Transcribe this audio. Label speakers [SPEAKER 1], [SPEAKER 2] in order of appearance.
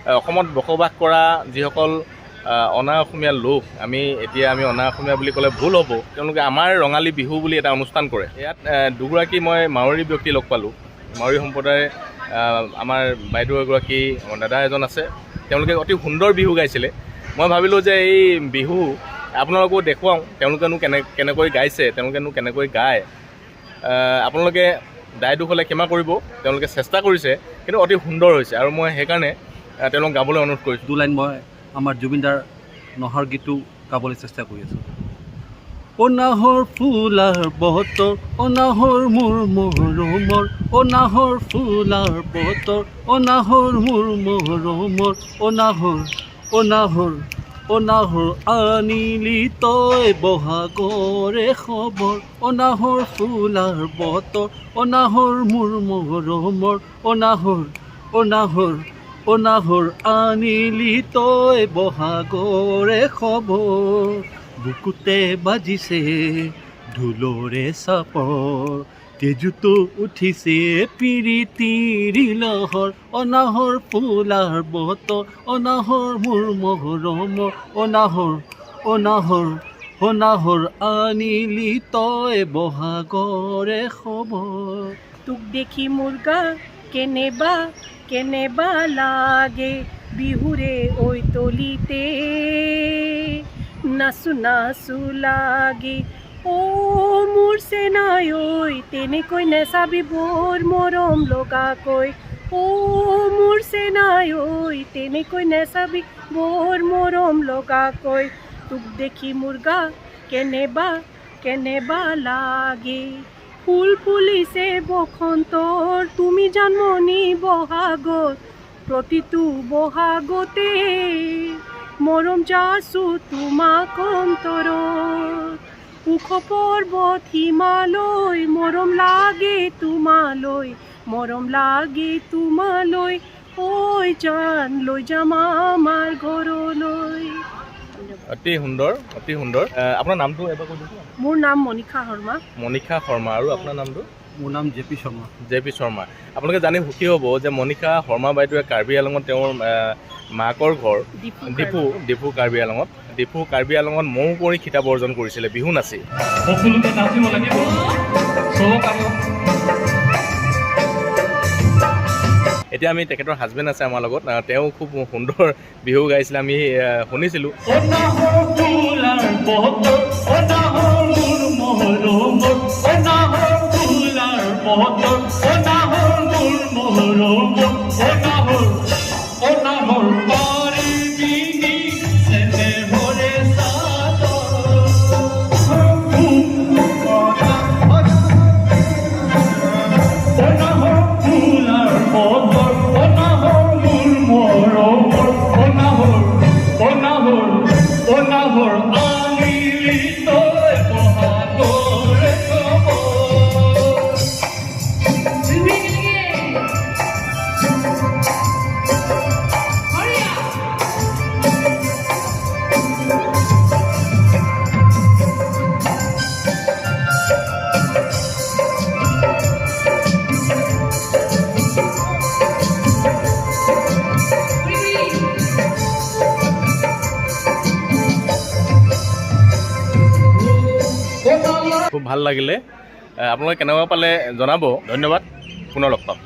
[SPEAKER 1] অসমত বসবাস কৰা যিসকল অনা অসমীয়া লোক আমি অনা অসমীয়া বুলি ক'লে ভুল হ'ব। তেওঁলোকে আমাৰ ৰঙালী বিহু বুলি এটা অনুষ্ঠান কৰে। ইয়াত দুগৰাকী মই মাউৰী ব্যক্তি লগ পালোঁ। মাউৰী সম্প্ৰদায়ৰ আমাৰ বাইদেউ এগৰাকী, আমাৰ দাদা এজন আছে। তেওঁলোকে অতি সুন্দৰ বিহু গাইছিলে। মই ভাবিলোঁ যে এই বিহু আপোনালোকো দেখুৱাওঁ, তেওঁলোকেনো কেনেকৈ গাইছে, তেওঁলোকেনো কেনেকৈ গায়। আপোনালোকে দায় দুখ হ'লে ক্ষমা কৰিব, তেওঁলোকে চেষ্টা কৰিছে, কিন্তু অতি সুন্দৰ হৈছে আৰু মই সেইকাৰণে তেওঁলোকক গাবলৈ অনুৰোধ কৰিছোঁ।
[SPEAKER 2] 2 লাইন মই আমাৰ জুবিনদাৰ নহৰ গীতটো গাবলৈ চেষ্টা কৰি আছোঁ। অনাহৰ ফুলাৰ বতৰ, অনাহৰ মোৰ মৰমৰ, অনাহৰ ফুলাৰ বতৰ, অনাহৰ মোৰ মৰমৰ, অনাহৰ অনাহৰ অনাহৰ আনিলি তই বহাগৰে খবৰ, অনাহৰ ফুলাৰ বতৰ, অনাহৰ মোৰ মৰমৰ, অনাহৰ অনাহৰ অনাহৰ আনিলি তই বহাগৰে খবৰ, বুকুতে বাজিছে ঢোলৰে চাপৰ, তেজুতো উঠিছে পিৰিতিৰ লহৰ, অনাহৰ ফুলাৰ বতৰ, অনাহৰ মোৰ মৰমৰ, অনাহৰ অনাহৰ অনাহৰ আনিলি তই বহাগৰে খবৰ।
[SPEAKER 3] তোক দেখি মোৰ গা কেনেবা লাগে, বিহুৰে ঐ তলিতে নাচো নাচো লাগে। অ মোৰ চেনাই ঐ তেনেকৈ নেচাবি বৰ মৰম লগাকৈ, অ মোৰ চেনাই ঐ তেনেকৈ নেচাবি বৰ মৰম লগাকৈ। তোক দেখি মোৰ গা কেনেবা লাগে, ফুল ফুলিছে বসন্তৰ, তুমি জন্মনি বহাগত, প্ৰতিটো বহাগতে মৰম যাচো তোমাক অন্তৰত, ওখ পৰ্বত হিমালয় মৰম লাগে তোমালৈ, মৰম লাগে তোমালৈ, ঐ জান লৈ যাম আমাৰ ঘৰলৈ।
[SPEAKER 1] অতি সুন্দৰ, অতি সুন্দৰ। আপোনাৰ নামটো এবাৰ কৈ দিয়ক।
[SPEAKER 3] মোৰ নাম মণিষা শৰ্মা।
[SPEAKER 1] মণিষা শৰ্মা। আৰু আপোনাৰ নামটো?
[SPEAKER 2] মোৰ নাম জেপি শৰ্মা।
[SPEAKER 1] জেপি শৰ্মা। আপোনালোকে জানি সুখী হ'ব যে মণিষা শৰ্মা বাইদেৱে কাৰ্বি আংলঙত তেওঁৰ মাকৰ ঘৰ ডিফু কাৰ্বি আংলঙত। ডিফু কাৰ্বি আংলঙত মৌ কুঁৱৰী খিতাপ অৰ্জন কৰিছিলে বিহু নাচি। এতিয়া আমি তেখেতৰ হাজবেণ্ড আছে আমাৰ লগত, তেওঁ খুব সুন্দৰ বিহু গাইছিলে, আমি শুনিছিলোঁ। খুব ভাল লাগিলে। আপোনালোকে কেনেকুৱা পালে জনাব। ধন্যবাদ, পুনৰ লগ পাম।